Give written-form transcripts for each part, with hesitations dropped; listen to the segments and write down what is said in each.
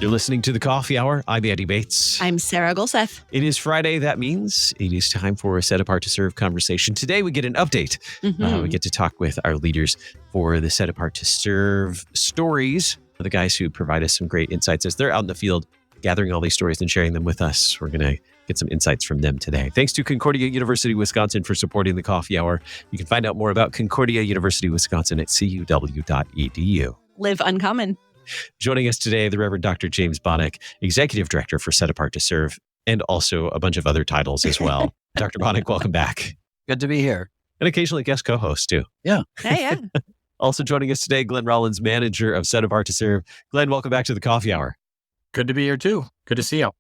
You're listening to The Coffee Hour. I'm Andy Bates. I'm Sarah Golseth. It is Friday. That means it is time for a Set Apart to Serve conversation. Today, we get an update. We get to talk with our leaders for the Set Apart to Serve stories, the guys who provide us some great insights as they're out in the field gathering all these stories and sharing them with us. We're going to get some insights from them today. Thanks to Concordia University, Wisconsin for supporting the Coffee Hour. You can find out more about Concordia University, Wisconsin at cuw.edu. Live uncommon. Joining us today, the Reverend Dr. James Baneck, Executive Director for Set Apart to Serve, and also a bunch of other titles as well. Dr. Baneck, welcome back. Good to be here. And occasionally guest co-host too. Yeah. Hey, yeah. Also joining us today, Glenn Rollins, Manager of Set Apart to Serve. Glenn, welcome back to the Coffee Hour. Good to be here too. Good to see you.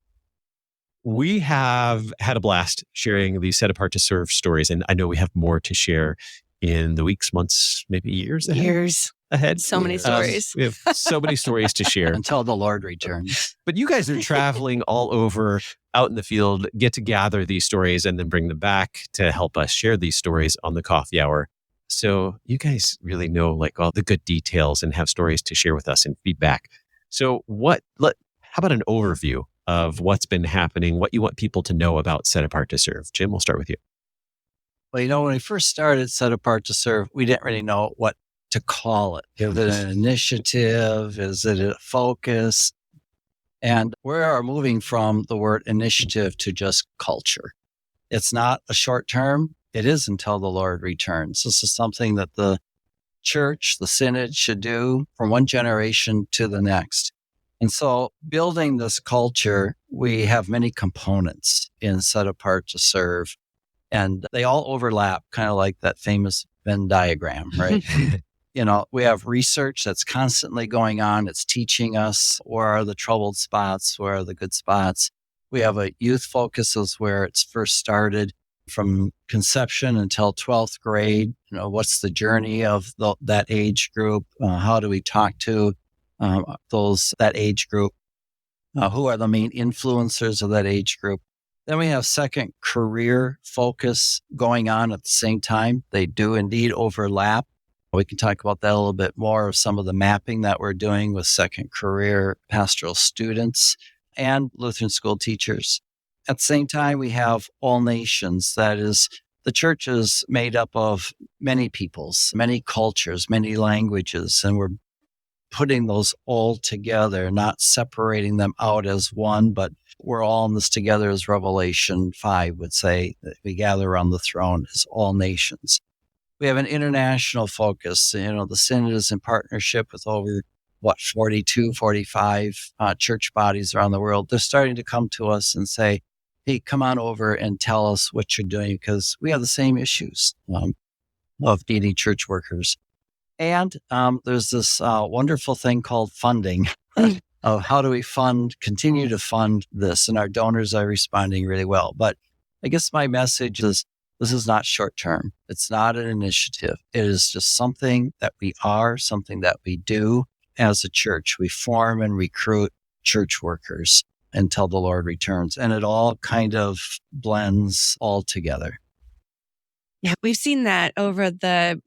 We have had a blast sharing these Set Apart to Serve stories, and I know we have more to share in the weeks, months, maybe years ahead. So many stories. We have so many stories to share. Until the Lord returns. But you guys are traveling all over out in the field, get to gather these stories and then bring them back to help us share these stories on the Coffee Hour. So you guys really know like all the good details and have stories to share with us and feedback. So how about an overview of what's been happening, what you want people to know about Set Apart to Serve? Jim, we'll start with you. Well, when we first started Set Apart to Serve, we didn't really know what to call it. Is it an initiative? Is it a focus? And we are moving from the word initiative to just culture. It's not a short term. It is until the Lord returns. This is something that the church, the synod should do from one generation to the next. And so building this culture, we have many components in Set Apart to Serve, and they all overlap, kind of like that famous Venn diagram, right? We have research that's constantly going on. It's teaching us where are the troubled spots, where are the good spots. We have a youth focus is where it's first started from conception until 12th grade. What's the journey of that age group? How do we talk to that age group? Who are the main influencers of that age group? Then we have second career focus going on at the same time. They do indeed overlap. We can talk about that a little bit more of some of the mapping that we're doing with second career pastoral students and Lutheran school teachers. At the same time, we have all nations. That is, the church is made up of many peoples, many cultures, many languages, and we're putting those all together, not separating them out as one, but we're all in this together, as Revelation 5 would say, that we gather around the throne as all nations. We have an international focus. The synod is in partnership with over 42, 45 church bodies around the world. They're starting to come to us and say, hey, come on over and tell us what you're doing, because we have the same issues of needing church workers. And there's this wonderful thing called funding of how do we continue to fund this, and our donors are responding really well. But I guess my message is this is not short term. It's not an initiative. It is just something that we are, something that we do as a church. We form and recruit church workers until the Lord returns. And it all kind of blends all together. Yeah, we've seen that over the,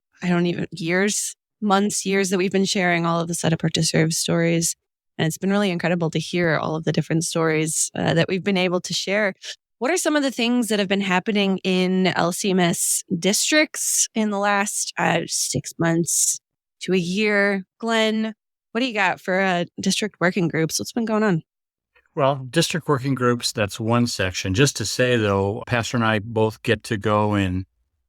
years that we've been sharing all of the Set Apart to Serve stories. And it's been really incredible to hear all of the different stories that we've been able to share. What are some of the things that have been happening in LCMS districts in the last 6 months to a year? Glenn, what do you got for district working groups? What's been going on? Well, district working groups, that's one section. Just to say, though, Pastor and I both get to go and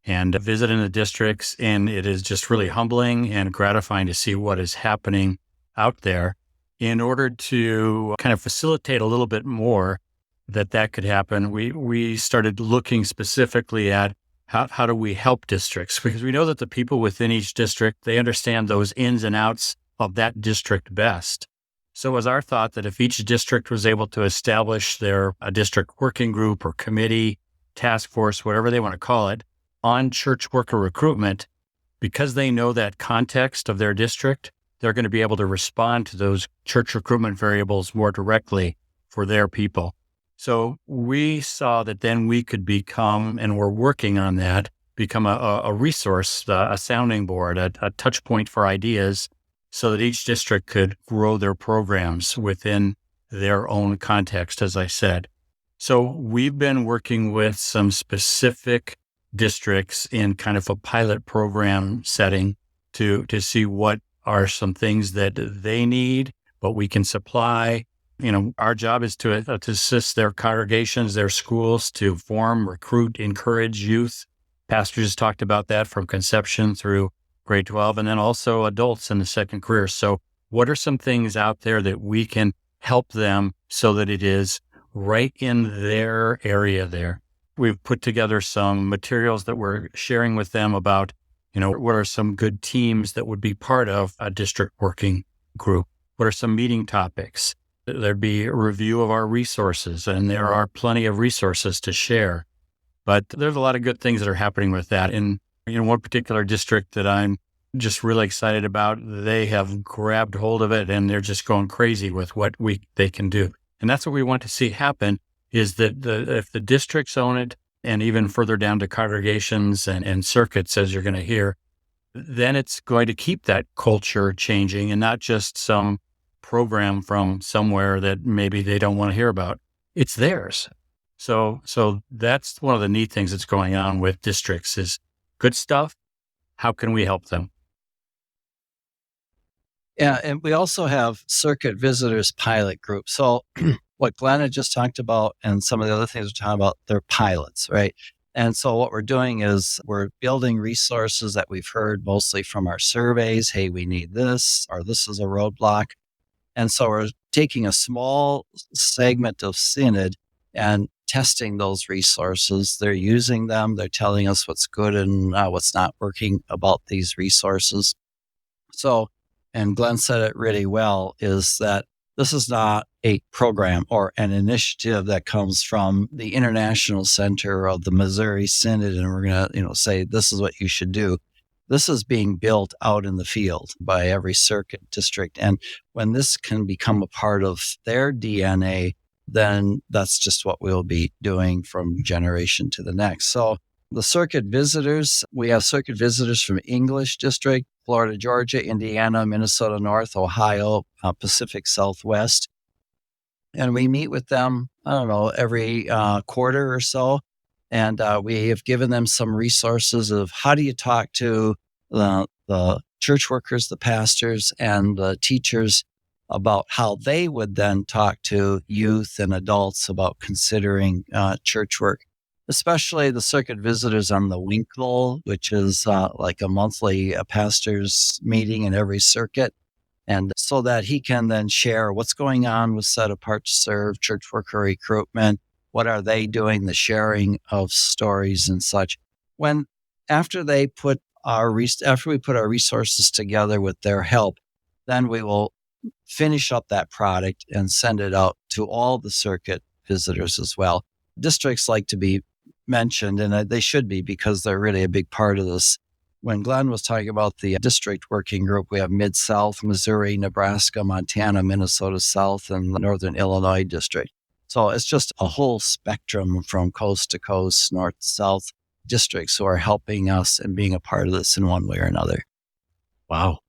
visit in the districts, and it is just really humbling and gratifying to see what is happening out there. In order to kind of facilitate a little bit more that could happen, we started looking specifically at how do we help districts, because we know that the people within each district, they understand those ins and outs of that district best. So it was our thought that if each district was able to establish a district working group or committee, task force, whatever they want to call it, on church worker recruitment, because they know that context of their district, they're going to be able to respond to those church recruitment variables more directly for their people. So we saw that then we could become, and we're working on that, become a resource, a sounding board, a touch point for ideas, so that each district could grow their programs within their own context, as I said. So we've been working with some specific districts in kind of a pilot program setting to see what are some things that they need, what we can supply. Our job is to assist their congregations, their schools to form, recruit, encourage youth. Pastors talked about that from conception through grade 12, and then also adults in the second career. So what are some things out there that we can help them so that it is right in their area there? We've put together some materials that we're sharing with them about, what are some good teams that would be part of a district working group? What are some meeting topics? There'd be a review of our resources, and there are plenty of resources to share. But there's a lot of good things that are happening with that. In one particular district that I'm just really excited about, they have grabbed hold of it and they're just going crazy with what they can do. And that's what we want to see happen, is that if the districts own it, and even further down to congregations and circuits, as you're going to hear, then it's going to keep that culture changing and not just some program from somewhere that maybe they don't want to hear about. It's theirs. So that's one of the neat things that's going on with districts is good stuff. How can we help them? Yeah, and we also have circuit visitors pilot group. So what Glenn had just talked about and some of the other things we're talking about, they're pilots, right? And so what we're doing is we're building resources that we've heard mostly from our surveys. Hey, we need this, or this is a roadblock. And so we're taking a small segment of Synod and testing those resources. They're using them. They're telling us what's good and what's not working about these resources. So, and Glenn said it really well, is that this is not a program or an initiative that comes from the International Center of the Missouri Synod, and we're going to, say this is what you should do. This is being built out in the field by every circuit district. And when this can become a part of their DNA, then that's just what we'll be doing from generation to the next. So the circuit visitors, we have circuit visitors from English District, Florida, Georgia, Indiana, Minnesota North, Ohio, Pacific Southwest. And we meet with them, every quarter or so. And we have given them some resources of how do you talk to the church workers, the pastors, and the teachers about how they would then talk to youth and adults about considering church work, especially the circuit visitors on the Winkle, which is like a monthly pastor's meeting in every circuit. And so that he can then share what's going on with Set Apart to Serve, church worker recruitment, what are they doing, the sharing of stories and such. After we put our resources together with their help, then we will finish up that product and send it out to all the circuit visitors as well. Districts like to be mentioned, and they should be because they're really a big part of this. When Glenn was talking about the district working group, we have Mid-South, Missouri, Nebraska, Montana, Minnesota South, and the Northern Illinois district. So it's just a whole spectrum from coast to coast, north to south districts who are helping us and being a part of this in one way or another. Wow.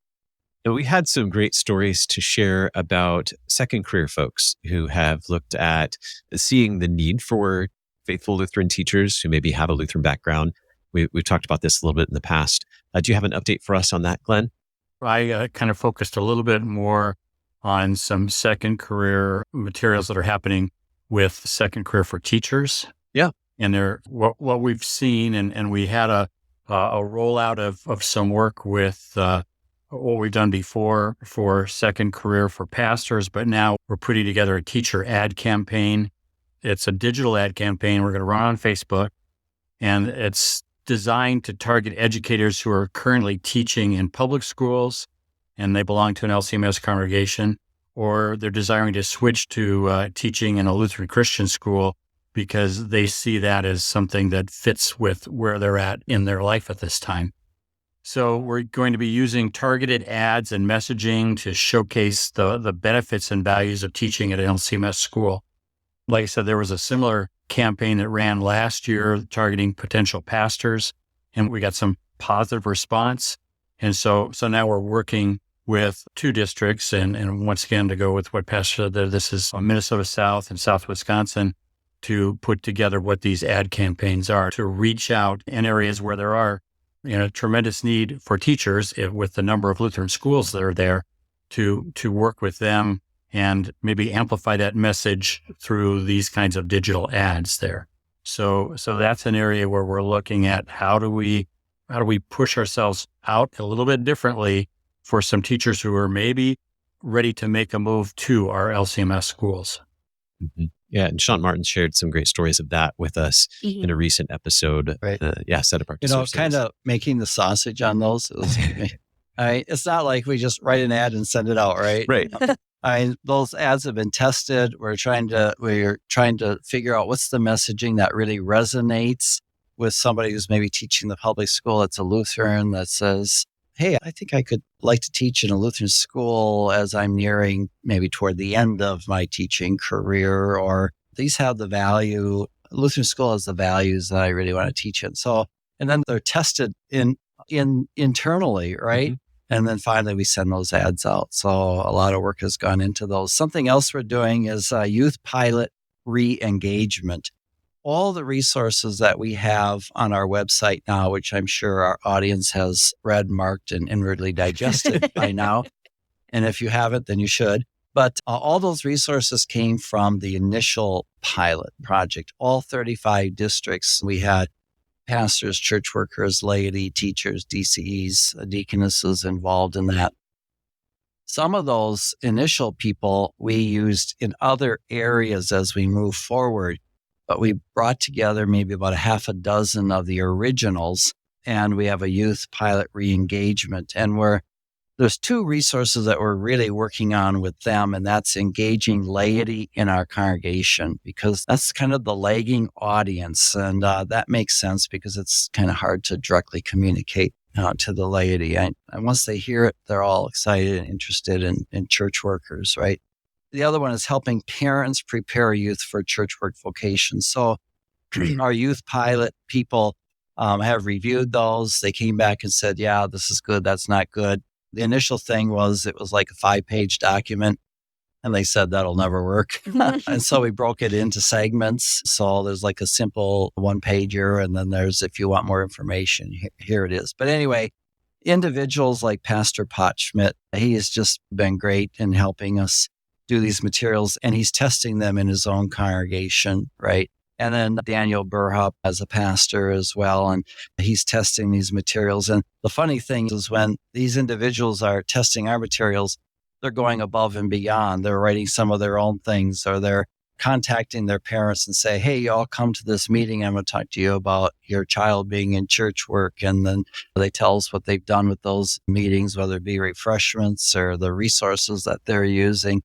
And we had some great stories to share about second career folks who have looked at seeing the need for faithful Lutheran teachers who maybe have a Lutheran background. We've talked about this a little bit in the past. Do you have an update for us on that, Glenn? I kind of focused a little bit more on some second career materials that are happening with second career for teachers. Yeah. And what we've seen, and we had a rollout of some work with what we've done before for second career for pastors, but now we're putting together a teacher ad campaign. It's a digital ad campaign we're going to run on Facebook, and it's designed to target educators who are currently teaching in public schools and they belong to an LCMS congregation, or they're desiring to switch to teaching in a Lutheran Christian school because they see that as something that fits with where they're at in their life at this time. So we're going to be using targeted ads and messaging to showcase the benefits and values of teaching at an LCMS school. Like I said, there was a similar campaign that ran last year targeting potential pastors, and we got some positive response. And so now we're working with 2 districts. And once again, to go with what Pastor said, this is Minnesota South and South Wisconsin, to put together what these ad campaigns are, to reach out in areas where there are tremendous need for teachers with the number of Lutheran schools that are there, to work with them and maybe amplify that message through these kinds of digital ads there. So that's an area where we're looking at how do we push ourselves out a little bit differently for some teachers who are maybe ready to make a move to our LCMS schools. Mm-hmm. Yeah, and Sean Martin shared some great stories of that with us in a recent episode. Right. Set apart to serve kind of making the sausage on those. It's not like we just write an ad and send it out, right? Right. Those ads have been tested. We're trying to figure out what's the messaging that really resonates with somebody who's maybe teaching the public school that's a Lutheran, that says, hey, I think I could like to teach in a Lutheran school as I'm nearing maybe toward the end of my teaching career, or these have the value, Lutheran school has the values that I really want to teach in. So, and then they're tested internally, right? Mm-hmm. And then finally we send those ads out. So a lot of work has gone into those. Something else we're doing is youth pilot re-engagement. All the resources that we have on our website now, which I'm sure our audience has read, marked, and inwardly digested by now. And if you haven't, then you should. But all those resources came from the initial pilot project. All 35 districts, we had pastors, church workers, laity, teachers, DCEs, deaconesses involved in that. Some of those initial people we used in other areas as we move forward. But we brought together maybe about a half a dozen of the originals, and we have a youth pilot re-engagement. And there's 2 resources that we're really working on with them, and that's engaging laity in our congregation, because that's kind of the lagging audience. And that makes sense because it's kind of hard to directly communicate to the laity. And once they hear it, they're all excited and interested in church workers, right? The other one is helping parents prepare youth for church work vocations. So our youth pilot people have reviewed those. They came back and said, yeah, this is good. That's not good. The initial thing was, it was like a 5-page document. And they said that'll never work. And so we broke it into segments. So there's like a simple 1-pager. And then there's, if you want more information, here it is. But anyway, individuals like Pastor Potschmidt, he has just been great in helping us do these materials, and he's testing them in his own congregation, right? And then Daniel Burhup as a pastor as well, and he's testing these materials. And the funny thing is, when these individuals are testing our materials, they're going above and beyond. They're writing some of their own things, or they're contacting their parents and say, hey, y'all come to this meeting. I'm going to talk to you about your child being in church work. And then they tell us what they've done with those meetings, whether it be refreshments or the resources that they're using.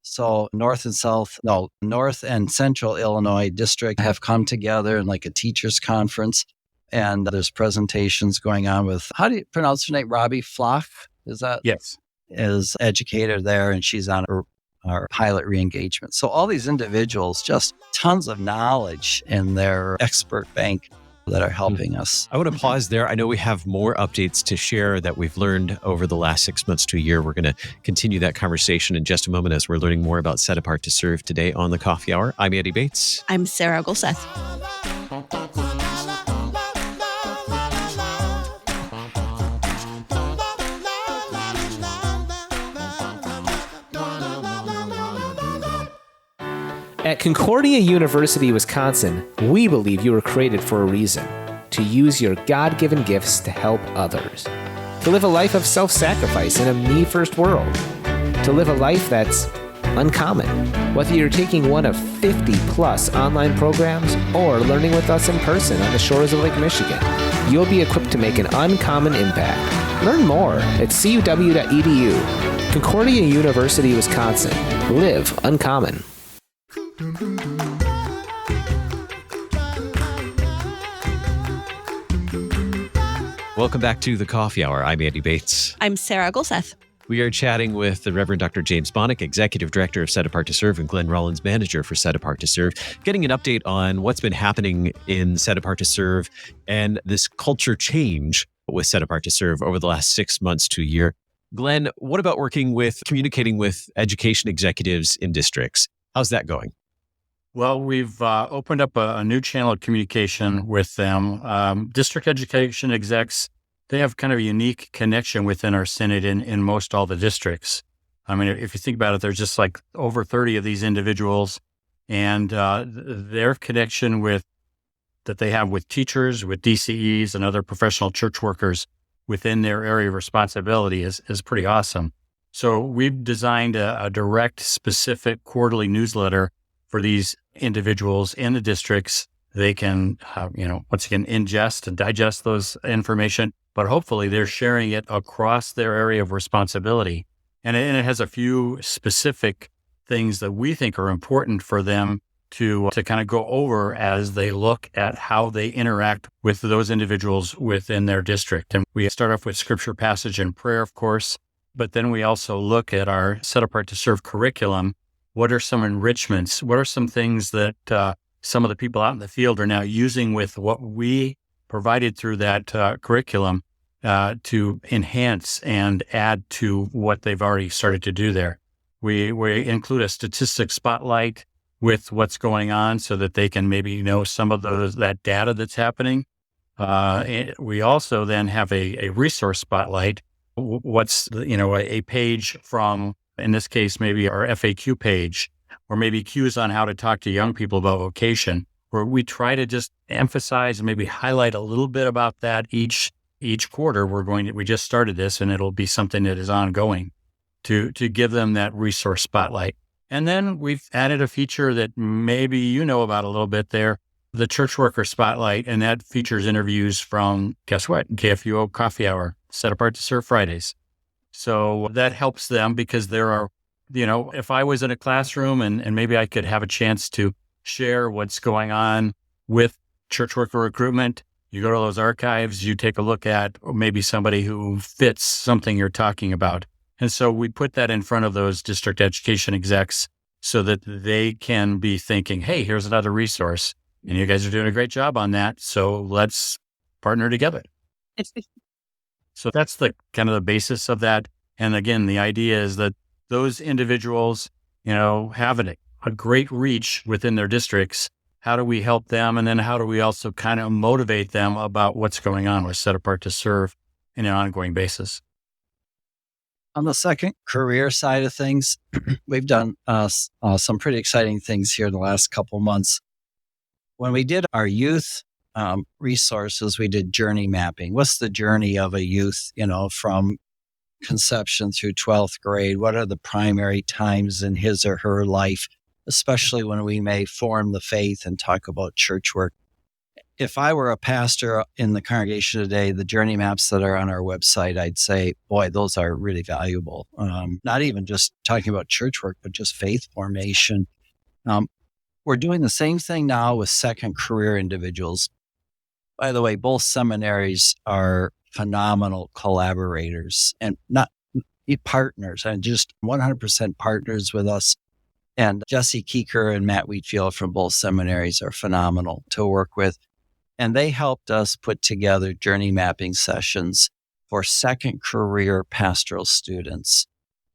So North and Central Illinois district have come together in like a teachers conference, and there's presentations going on with, how do you pronounce her name? Robbie Flock? Is that? Yes. Is educator there, and she's on our pilot re-engagement. So all these individuals, just tons of knowledge in their expert bank that are helping us. I want to pause there. I know we have more updates to share that we've learned over the last 6 months to a year. We're going to continue that conversation in just a moment as we're learning more about Set Apart to Serve today on the Coffee Hour. I'm Andy Bates. I'm Sarah Golseth. At Concordia University, Wisconsin, we believe you were created for a reason: to use your God-given gifts to help others, to live a life of self-sacrifice in a me-first world, to live a life that's uncommon. Whether you're taking one of 50-plus online programs or learning with us in person on the shores of Lake Michigan, you'll be equipped to make an uncommon impact. Learn more at cuw.edu. Concordia University, Wisconsin. Live uncommon. Welcome back to the Coffee Hour. I'm Andy Bates. I'm Sarah Golseth. We are chatting with the Reverend Dr. James Baneck, Executive Director of Set Apart to Serve, and Glenn Rollins, Manager for Set Apart to Serve, getting an update on what's been happening in Set Apart to Serve and this culture change with Set Apart to Serve over the last 6 months to a year. Glenn, what about communicating with education executives in districts? How's that going? Well, we've opened up a new channel of communication with them. District education execs, they have kind of a unique connection within our Synod in most all the districts. I mean, if you think about it, there's just like over 30 of these individuals, and their connection that they have with teachers, with DCEs, and other professional church workers within their area of responsibility is pretty awesome. So we've designed a direct, specific quarterly newsletter for these individuals in the districts. They can, once again, ingest and digest those information, but hopefully they're sharing it across their area of responsibility. And it has a few specific things that we think are important for them to kind of go over as they look at how they interact with those individuals within their district. And we start off with scripture passage and prayer, of course, but then we also look at our Set Apart to Serve curriculum. What are some enrichments? What are some things that some of the people out in the field are now using with what we provided through that curriculum to enhance and add to what they've already started to do there? We include a statistics spotlight with what's going on so that they can maybe know some of that data that's happening. We also then have a resource spotlight. What's, a page from, in this case, maybe our FAQ page, or maybe cues on how to talk to young people about vocation, where we try to just emphasize and maybe highlight a little bit about that each quarter. We just started this, and it'll be something that is ongoing to give them that resource spotlight. And then we've added a feature that maybe you know about a little bit there, the Church Worker Spotlight, and that features interviews from, guess what, KFUO Coffee Hour, Set Apart to Serve Fridays. So that helps them because there are, if I was in a classroom and maybe I could have a chance to share what's going on with church worker recruitment, you go to those archives, you take a look at maybe somebody who fits something you're talking about. And so we put that in front of those district education execs so that they can be thinking, hey, here's another resource. And you guys are doing a great job on that. So let's partner together. So that's the kind of the basis of that. And again, the idea is that those individuals, have a great reach within their districts. How do we help them? And then how do we also kind of motivate them about what's going on with Set Apart to Serve in an ongoing basis? On the second career side of things, we've done some pretty exciting things here in the last couple months. When we did our youth resources, we did journey mapping. What's the journey of a youth, from conception through 12th grade? What are the primary times in his or her life, especially when we may form the faith and talk about church work? If I were a pastor in the congregation today, the journey maps that are on our website, I'd say, boy, those are really valuable. Not even just talking about church work, but just faith formation. We're doing the same thing now with second career individuals. By the way, both seminaries are phenomenal collaborators and not partners, and just 100% partners with us. And Jesse Keeker and Matt Wheatfield from both seminaries are phenomenal to work with. And they helped us put together journey mapping sessions for second career pastoral students.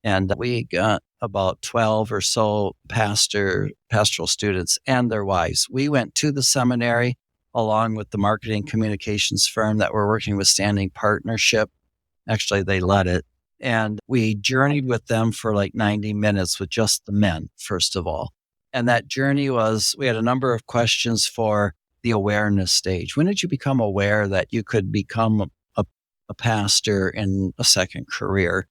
And we got about 12 or so pastoral students and their wives. We went to the seminary along with the marketing communications firm that we're working with Standing Partnership. Actually, they led it. And we journeyed with them for like 90 minutes with just the men, first of all. And that journey we had a number of questions for the awareness stage. When did you become aware that you could become a pastor in a second career?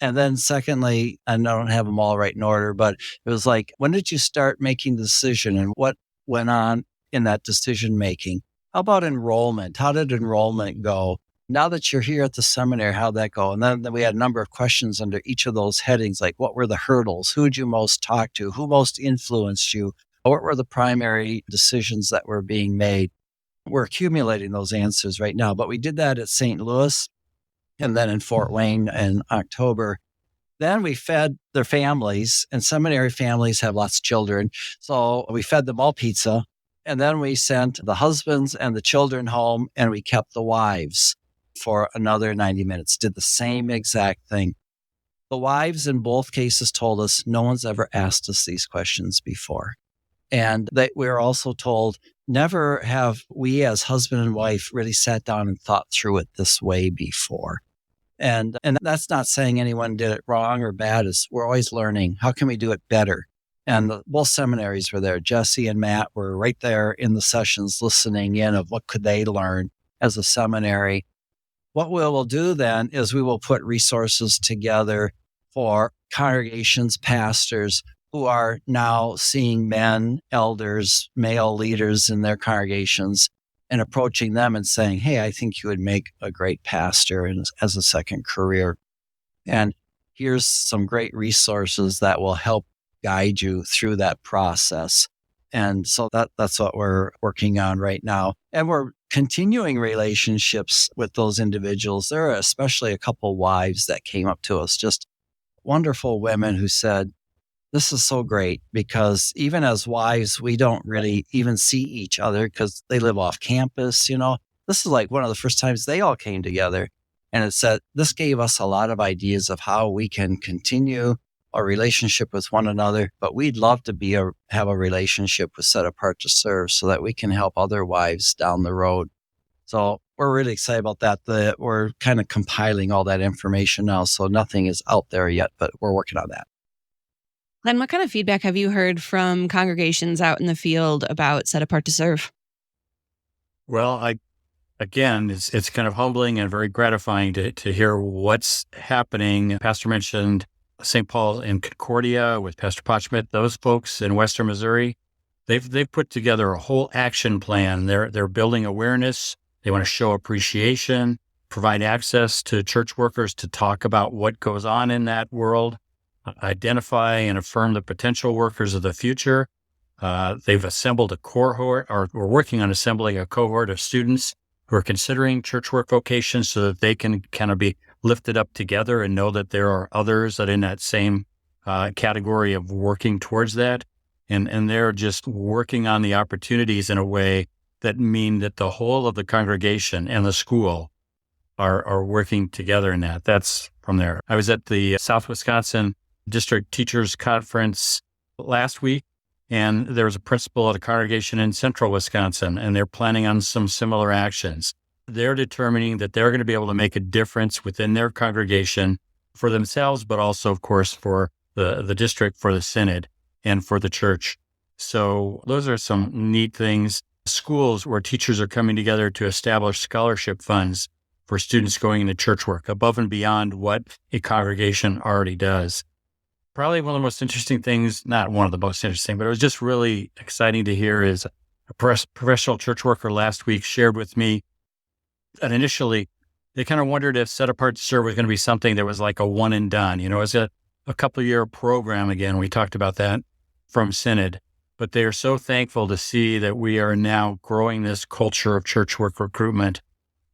And then secondly, and I don't have them all right in order, but it was like, when did you start making the decision and what went on in that decision making? How about enrollment? How did enrollment go? Now that you're here at the seminary, how'd that go? And then we had a number of questions under each of those headings, like what were the hurdles? Who did you most talk to? Who most influenced you? What were the primary decisions that were being made? We're accumulating those answers right now, but we did that at St. Louis and then in Fort Wayne in October. Then we fed their families, and seminary families have lots of children. So we fed them all pizza. And then we sent the husbands and the children home, and we kept the wives. for another 90 minutes, did the same exact thing. The wives in both cases told us no one's ever asked us these questions before. And we were also told, never have we as husband and wife really sat down and thought through it this way before. And that's not saying anyone did it wrong or bad. We're always learning. How can we do it better? And both seminaries were there. Jesse and Matt were right there in the sessions listening in of what could they learn as a seminary. What we will do then is we will put resources together for congregations, pastors who are now seeing men, elders, male leaders in their congregations and approaching them and saying, hey, I think you would make a great pastor as a second career. And here's some great resources that will help guide you through that process. And so that's what we're working on right now. And we're continuing relationships with those individuals. There are especially a couple wives that came up to us, just wonderful women who said, this is so great because even as wives, we don't really even see each other because they live off campus. This is like one of the first times they all came together. And it said, this gave us a lot of ideas of how we can continue a relationship with one another, but we'd love to have a relationship with Set Apart to Serve so that we can help other wives down the road. So we're really excited about that. We're kind of compiling all that information now, so nothing is out there yet, but we're working on that. Glenn, what kind of feedback have you heard from congregations out in the field about Set Apart to Serve? Well, again, it's kind of humbling and very gratifying to hear what's happening. Pastor mentioned St. Paul in Concordia with Pastor Potschmidt. Those folks in Western Missouri, they've put together a whole action plan. They're building awareness. They want to show appreciation, provide access to church workers to talk about what goes on in that world, identify and affirm the potential workers of the future. They've assembled a cohort, or we're working on assembling a cohort of students who are considering church work vocations so that they can kind of be lifted up together and know that there are others that are in that same category of working towards that. And they're just working on the opportunities in a way that mean that the whole of the congregation and the school are working together in that. That's from there. I was at the South Wisconsin District Teachers Conference last week, and there was a principal at a congregation in Central Wisconsin, and they're planning on some similar actions. They're determining that they're going to be able to make a difference within their congregation for themselves, but also, of course, for the district, for the synod, and for the church. So those are some neat things. Schools where teachers are coming together to establish scholarship funds for students going into church work above and beyond what a congregation already does. Probably one of the most interesting things, not one of the most interesting, but it was just really exciting to hear, is a professional church worker last week shared with me that initially they kind of wondered if Set Apart to Serve was going to be something that was like a one and done. It's a couple year program. Again, we talked about that from Synod, but they are so thankful to see that we are now growing this culture of church work recruitment.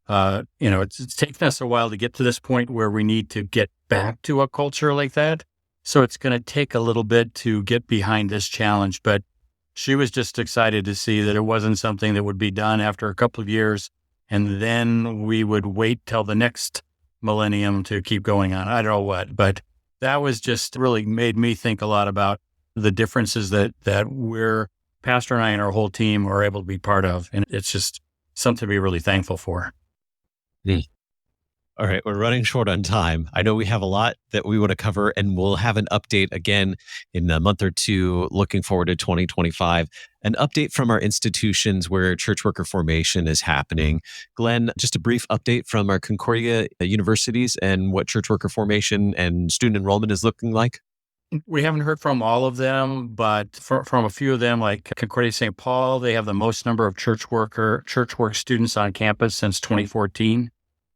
It's taken us a while to get to this point where we need to get back to a culture like that. So it's going to take a little bit to get behind this challenge, but she was just excited to see that it wasn't something that would be done after a couple of years, and then we would wait till the next millennium to keep going on. I don't know what, but that was just really made me think a lot about the differences that we're, Pastor and I and our whole team are able to be part of. And it's just something to be really thankful for. All right, we're running short on time. I know we have a lot that we want to cover, and we'll have an update again in a month or two, looking forward to 2025. An update from our institutions where church worker formation is happening. Glenn, just a brief update from our Concordia universities and what church worker formation and student enrollment is looking like. We haven't heard from all of them, but from a few of them, like Concordia St. Paul, they have the most number of church work students on campus since 2014.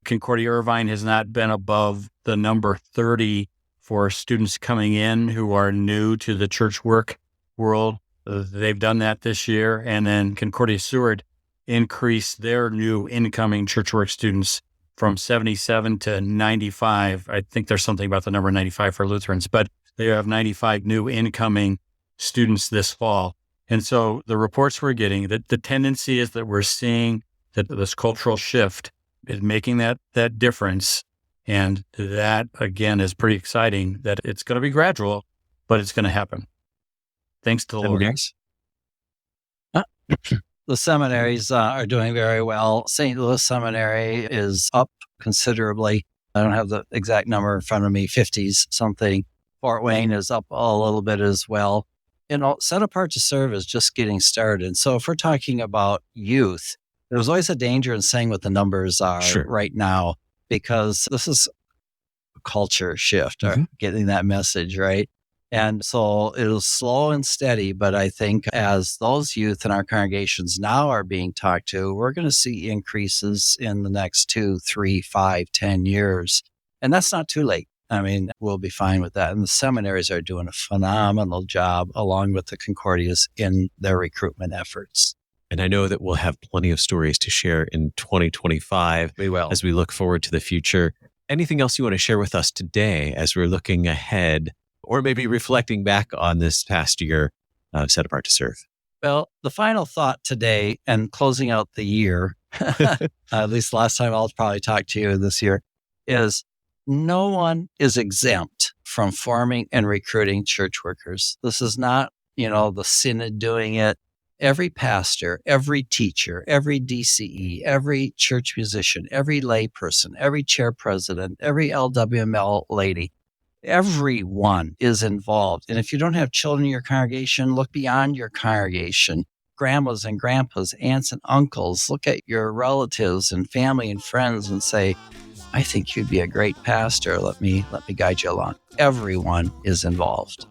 Concordia Irvine has not been above the number 30 for students coming in who are new to the church work world. They've done that this year. And then Concordia Seward increased their new incoming church work students from 77 to 95. I think there's something about the number 95 for Lutherans, but they have 95 new incoming students this fall. And so the reports we're getting, that the tendency is that we're seeing that this cultural shift making that difference. And that, again, is pretty exciting that it's going to be gradual, but it's going to happen. Thanks to the Lord. The seminaries are doing very well. St. Louis Seminary is up considerably. I don't have the exact number in front of me, 50s something. Fort Wayne is up a little bit as well. Set apart to serve is just getting started. So if we're talking about youth, there's always a danger in saying what the numbers are right now, because this is a culture shift, or getting that message, right? And so it was slow and steady, but I think as those youth in our congregations now are being talked to, we're going to see increases in the next 2, 3, 5, 10 years. And that's not too late. I mean, we'll be fine with that. And the seminaries are doing a phenomenal job, along with the Concordias, in their recruitment efforts. And I know that we'll have plenty of stories to share in 2025. We will. As we look forward to the future. Anything else you want to share with us today as we're looking ahead, or maybe reflecting back on this past year of Set Apart to Serve? Well, the final thought today, and closing out the year, at least last time I'll probably talk to you this year, is no one is exempt from forming and recruiting church workers. This is not, the synod doing it. Every pastor, every teacher, every DCE, every church musician, every lay person, every chair president, every LWML lady, everyone is involved. And if you don't have children in your congregation, look beyond your congregation. Grandmas and grandpas, aunts and uncles, look at your relatives and family and friends and say, I think you'd be a great pastor. Let me guide you along. Everyone is involved.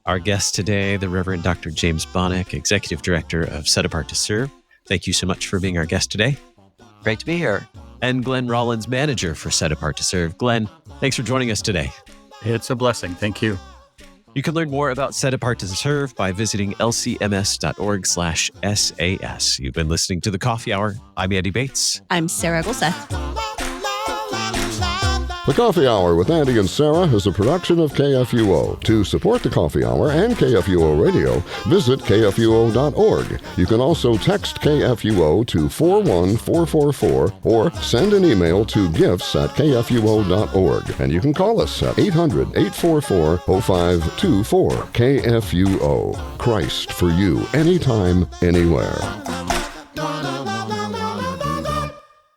Our guest today, the Reverend Dr. James Baneck, Executive Director of Set Apart to Serve. Thank you so much for being our guest today. Great to be here. And Glenn Rollins, Manager for Set Apart to Serve. Glenn, thanks for joining us today. It's a blessing. Thank you. You can learn more about Set Apart to Serve by visiting lcms.org/SAS. You've been listening to The Coffee Hour. I'm Andy Bates. I'm Sarah Golseth. The Coffee Hour with Andy and Sarah is a production of KFUO. To support The Coffee Hour and KFUO Radio, visit KFUO.org. You can also text KFUO to 41444 or send an email to gifts@KFUO.org. And you can call us at 800-844-0524. KFUO. Christ for you, anytime, anywhere.